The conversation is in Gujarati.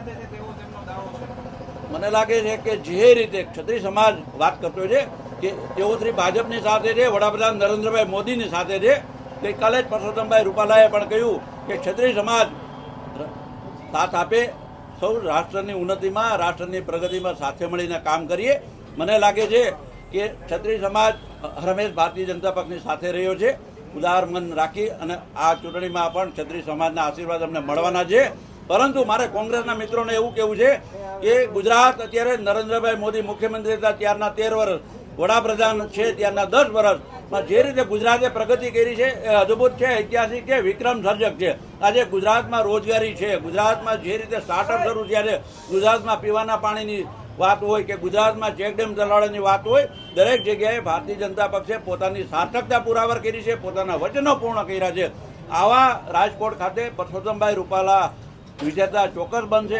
સાથે છે તેવો તેમનો દાવો છે. મને લાગે છે કે જે રીતે ક્ષત્રિય સમાજ વાત કરતો છે કે તેઓ શ્રી ભાજપની સાથે છે, વડાપ્રધાન નરેન્દ્રભાઈ મોદીની સાથે છે. ગઈકાલે જ પરસોત્તમભાઈ રૂપાલાએ પણ કહ્યું કે ક્ષત્રિય સમાજ સાથ આપે, સૌ રાષ્ટ્રની ઉન્નતિમાં, રાષ્ટ્રની પ્રગતિમાં સાથે મળીને કામ કરીએ. મને લાગે છે કે ક્ષત્રિય સમાજ હંમેશ ભારતીય જનતા પક્ષની સાથે રહ્યો છે. ઉદાર મન રાખી અને આ ચૂંટણીમાં પણ ક્ષત્રિય સમાજના આશીર્વાદ અમને મળવાના છે. પરંતુ મારે કોંગ્રેસના મિત્રોને એવું કહેવું છે કે ગુજરાત અત્યારે નરેન્દ્રભાઈ મોદી મુખ્યમંત્રી હતા ત્યારના 13 વર્ષ, વડાપ્રધાન છે ત્યારના 10 વર્ષમાં જે રીતે ગુજરાતે પ્રગતિ કરી છે એ અદ્ભુત છે, ઐતિહાસિક છે, વિક્રમ સર્જક છે. આજે ગુજરાતમાં રોજગારી છે, ગુજરાતમાં જે રીતે સ્ટાર્ટઅપ શરૂ થયા છે, ગુજરાતમાં પીવાના પાણીની વાત હોય કે ગુજરાતમાં ચેકડેમ ચલાવવાની વાત હોય, દરેક જગ્યાએ ભારતીય જનતા પક્ષે પોતાની સાર્થકતા પુરાવર કરી છે, પોતાના વચનો પૂર્ણ કર્યા છે. આવા રાજકોટ ખાતે પરસોત્તમભાઈ રૂપાલા વિજેતા ચોક્કસ બનશે.